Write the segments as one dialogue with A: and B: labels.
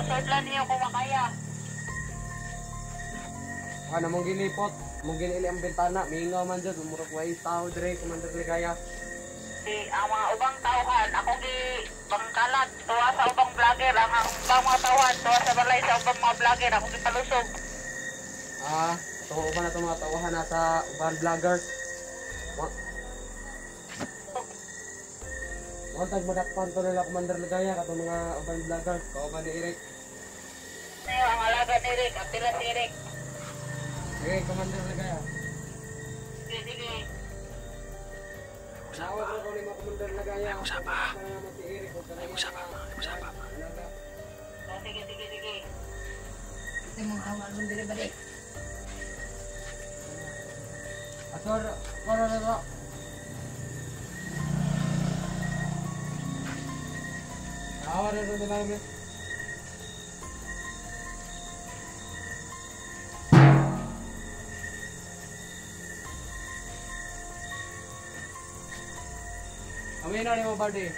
A: Sordlan niyo kung makaya.
B: Ano mong gilipot, mong ginili ang bintana, mingaw man dyan, umurok way tao dire, Commander Ligaya.
A: Ang mga ubang tauhan, ako gi pangkalat, tuwa sa ubang vlogger, ang ubang mga tauhan, tuwa sa balay sa ubang mga vlogger, ako gi palusog.
B: Tuwa ba na itong mga tauhan na sa ubang vlogger? Huwag madakpan to nila Commander Ligaya, katong mga ubang vlogger, kauban ni Eric.
A: Ngayon, ang alaga ni Rick, ang tila si Rick.
B: Sige, Commander Ligaya.
A: Sige.
B: Tawag na ko ni mga Commander Ligaya.
C: May usapa.
B: May
C: usapa.
A: Sige.
D: Ito mong awal mong dire-balik.
B: Asor, kororo. Tawag na rin na namin. Amin na ni mo badi.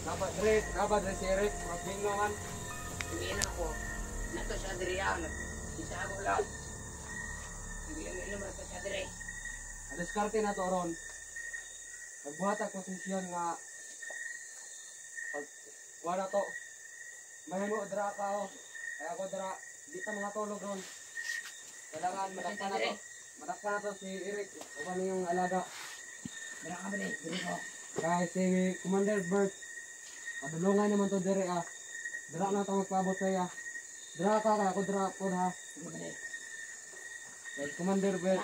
B: Dapat si Eric, magbingo man.
D: Hindi na ako. Nato siya dire yan. Isa ako lang. Ilang nato siya dire.
B: Diskarte na to ron. Nagbuhat ang posisyon nga pag wala to. Mahimo dra ka o. Kaya ako dra di ta mga tulog ron. Kailangan madakpan na to. Madakpan na to si Eric. Uban yung alaga.
D: Dira ka ba dire? Dire ko.
B: Kaya si Commander Bert, padulungan naman to dire ah. Dra na to magpaabot kaya. Dra ka kaya ako dra po ha.
D: Dire ba dire?
B: Kaya Commander Bert,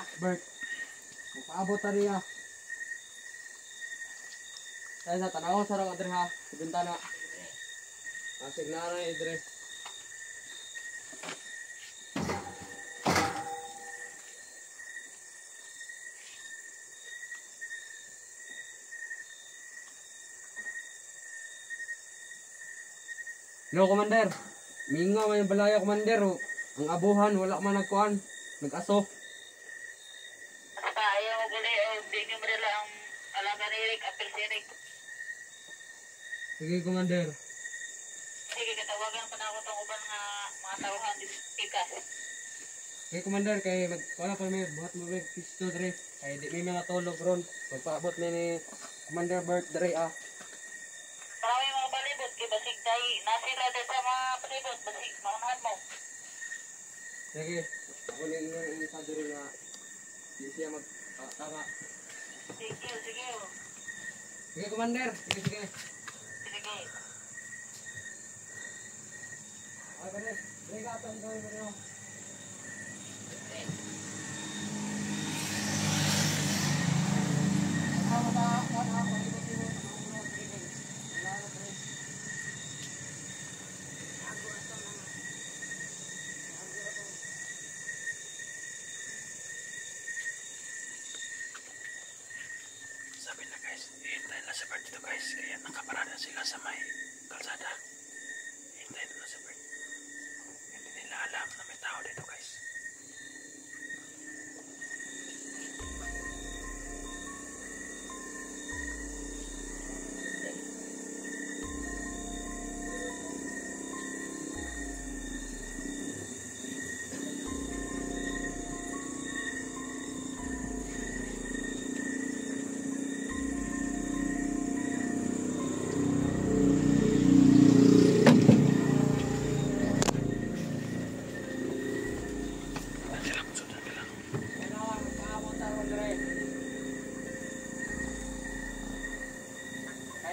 B: magpaabot ta riya. Kaya sa tanaw sa ra dire ha. Sa bintana. Signal na dire. No, Commander. Mingaw man yung balaya, Commander. Ang abuhan, wala man nagkuhan. Nag-aso.
A: Basta ayaw mo guli, di nyo madala ang alaga ni Rick, apel si Rick.
B: Sige, Commander.
A: Sige, katawagan pa na ako itong ubang mga tauhan di pikas.
B: Okay, Commander, kay wala pa may buhat mo rin pisto dre. Kay di may mga tulog ron. Magpaabot na ni Commander Bert dre ah.
A: Marami mga palibot, kaya basig tayo, nasila din sa mga palibot, basig, maunahan mo.
B: Sige, ako na yung isa dre nga. Di siya magtama.
A: Sige.
B: Sige, Commander. Sige.
A: Sige.
B: Ay, Commander. Sige ka, ito ang gawin mo rin.
C: Sabi na guys, hintayin na sa bird dito guys. Kaya nakaparada sila sa may kalsada. Hintayin na sa bird. Hindi nila alam na may tao dito guys.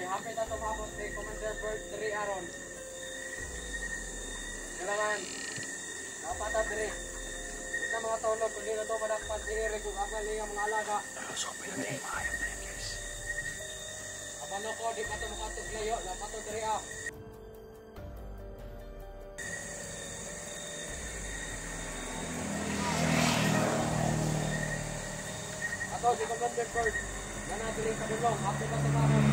B: Hapit na tumabot ni Commander Bert dre aron. Kailangan dapat na dre. Ito mga tulog, kundi na ito madakpan si Eric kung amal niya mga alaga.
C: So, pinating maayam na yan guys.
B: Abano ko, di pa ito makatog layo, dapat ito dre ah. Ato, si Commander Bert, na natin yung padulong, hapit na tumabot.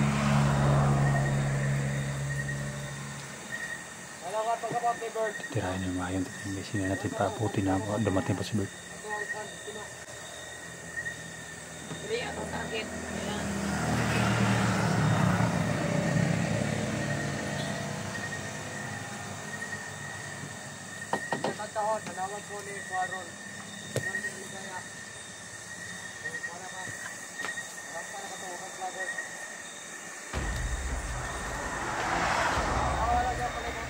B: Kailangan pagkabot ni Bert.
C: Tirahin yung maayam. May sinin natin pa puti na dumating pa si Bert.
D: Dire ako target. Ayan.
B: Aron, nanawag ko ni Aron. Aron ni Ligaya. Para ka. Para ka to ubang vlogger. Wala ka pala mo.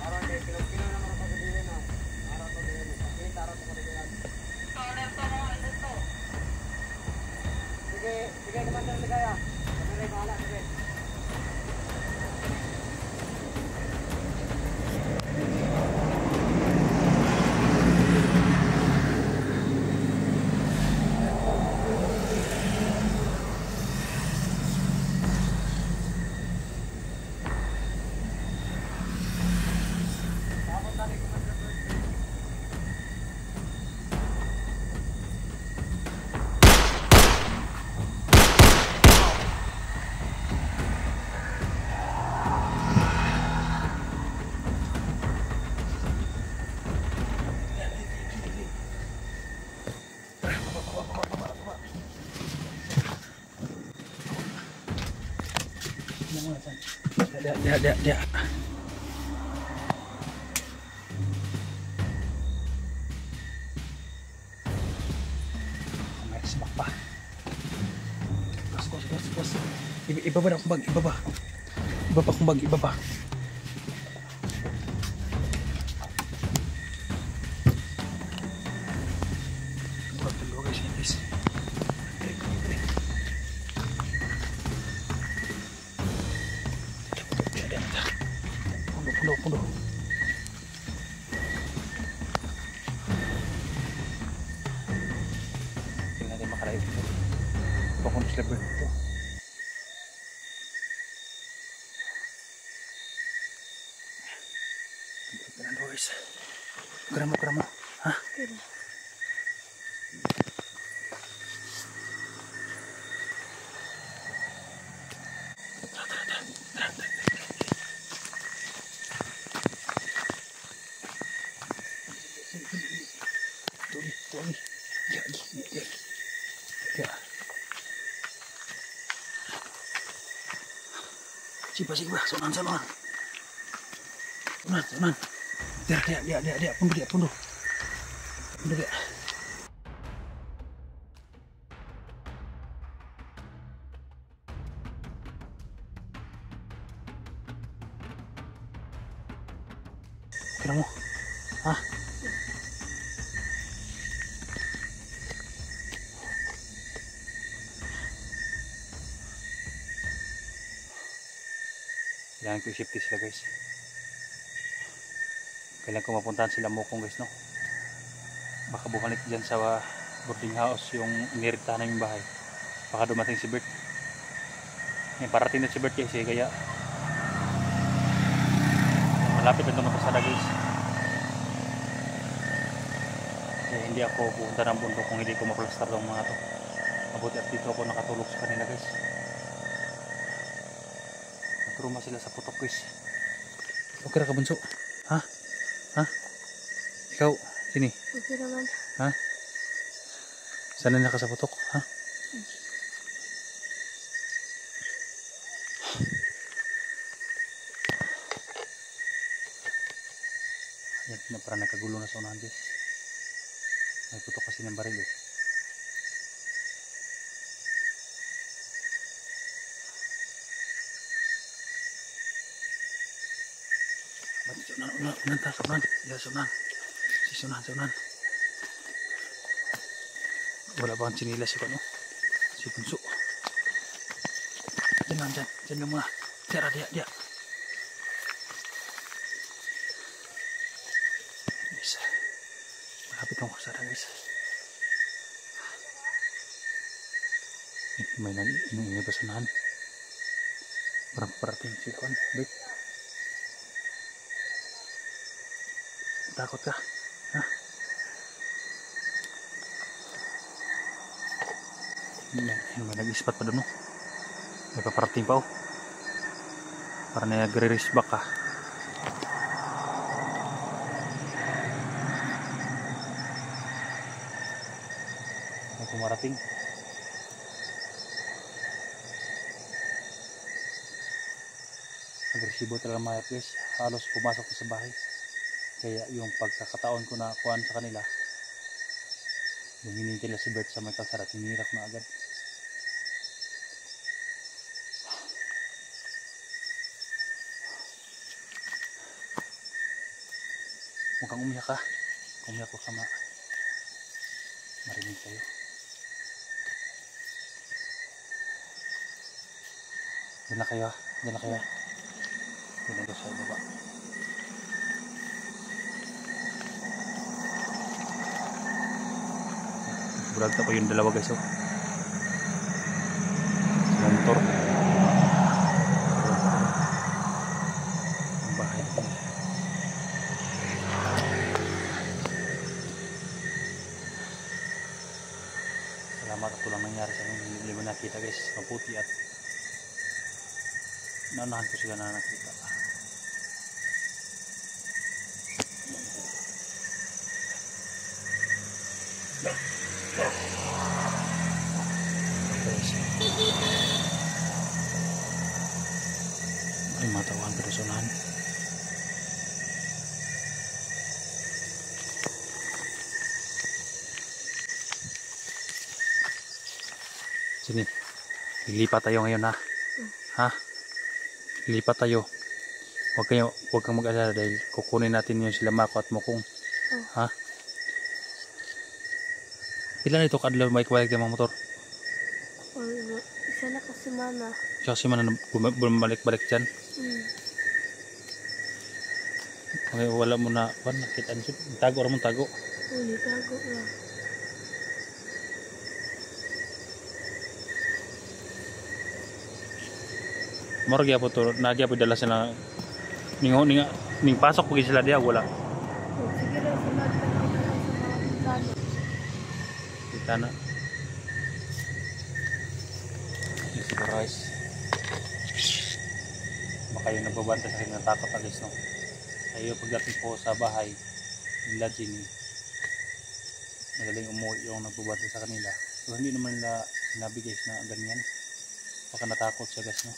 B: Aron ni kilo naman ang pagbibilin na. Aron to din. Pakita aron to pagbibilin. Sige, sige Commander Ligaya. Kami rin bahala, sige. Tapos tali Commander Birthday.
C: Dia. May smak pa. Bos. Ibaba na akong bag, ibaba. Ibaba akong bag, ibaba. Dalawa guys, guys. Pundo. Tingnan natin makarayo dito. Bakong slipper dito. Tingnan mo guys. Gramo. Ha? Tuloy. Ya. Sipa. Sonan. Dia. Pundo. Dia. Kira mo. Ah. Kailangan ko i-safety sila guys. Kailangan ko mapuntahan sila Mokong guys, no? Baka bumalik dyan sa boarding house yung inirektahan naming bahay. Baka dumating si Bert. Parating na si Bert guys eh, kaya malapit na dumating sa guys. Kaya hindi ako pupunta ng bundok kung hindi ko maplastar ng mga to. Mabuti at dito ako nakatulog sa kanila guys. Nagtruma sila sa putok guys. Okay ra ka bunso? Ha? Ikaw, sini?
E: Okay naman.
C: Ha? Sanay na ka sa putok? Ha? Yan na parang nagkagulo na sa unahan guys. May putok kasi ng baril eh. Sunan. Si Sunan. Wala bang chinilas ko, no? Si Bunso. Diyan lang muna. Tira, dia. Guys, malapit akong kusara guys. May nang ba sunahan? Parang parating si Juan. Bert. Takot ka? Ha? May nag-ispat pa doon, no? May paparating pa, oh. Para nag-re-race back ka. pumarating. Agresibo talaga mga guys, halos pumasok ko sa bahay. Kaya yung pagkakataon ko na kuhaan sa kanila, yung hinintay nila si Bert sa may kalsada, tinirap na agad. Mukhang umiyak ka. Umiyak ko sama. Marinig tayo. Diyan na kayo. Diyan na kayo. Diyan na sa baba. Bulag na po yung dalawa guys. Sa motor. Ang bahay ko. Salamat at lang nangyari sa amin. Hindi mo nakita guys. Maputi at naunahan ko sila na nakita. Ay matawan personahan. Sini, lilipat tayo ngayon ha. Ha? Lilipat tayo. Huwag kang mag-alala dahil kukunin natin yung sila Mako at Mokong. Ha? Ilan ito kadlaw may balik ng mga motor?
E: Isa na kasi mana.
C: Siya si mana bumalik-balik dyan. Okay, wala mo na nakita nyo. Tago ra mong tago.
E: Uli, tago lang.
C: Moro gyapon to, nagyapon dala sila ning pasok pag sila diya wala.
E: Sige lang, sunod ka lang sa mga plano.
C: Kita na. Yung siguro guys. Baka yung nagbabanta sa akin natakot alis no. Ayaw pagdating po sa bahay, yung lodging, magaling umuwi yung nagbabanta sa kanila. So hindi naman nila sinabi guys na ganyan. Baka natakot siya guys no.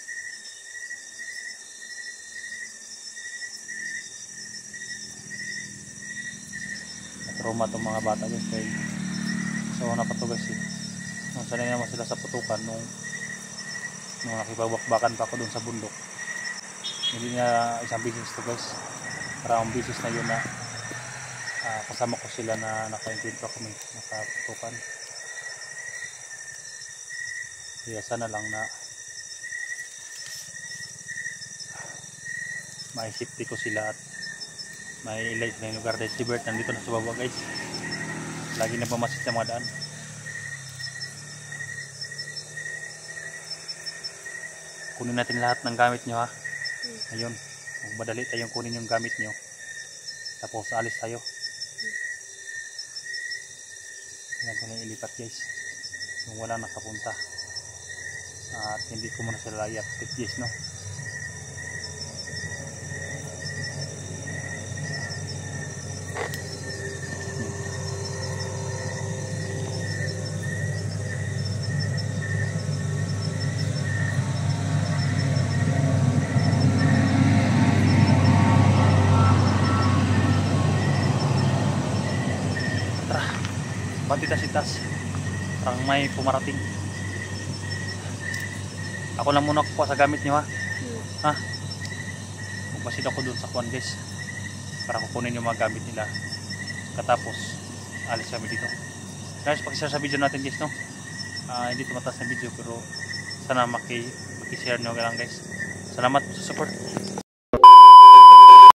C: Trauma itong mga bata guys kaya so napatugas eh nung sanay naman sila sa putukan nung nakipabakbakan pa ako dun sa bundok, hindi na isang bisis to guys, maraming bisis na yun na kasama ko sila na naka-encounter kami nakaputukan. Kaya sana lang na maisipti ko sila at may ilay na yung lugar dahil si Bert nandito na sa baba guys, lagi na pamasit sa mga daan. Kunin natin lahat ng gamit nyo ha. Ayun, madali tayong kunin yung gamit nyo tapos alis tayo. Yan ko na ilipat guys yung wala nakapunta at hindi ko muna sila i-update guys no. Sitas parang may pumarating. Ako lang muna kukuha sa gamit nyo ha. Ha? Magpasid ako dun sa kuwan guys para kukunin yung mga gamit nila katapos alis kami dito guys. Pakishare sa video natin guys no. Hindi tumataas na video pero sana makishare nyo lang guys. Salamat sa support.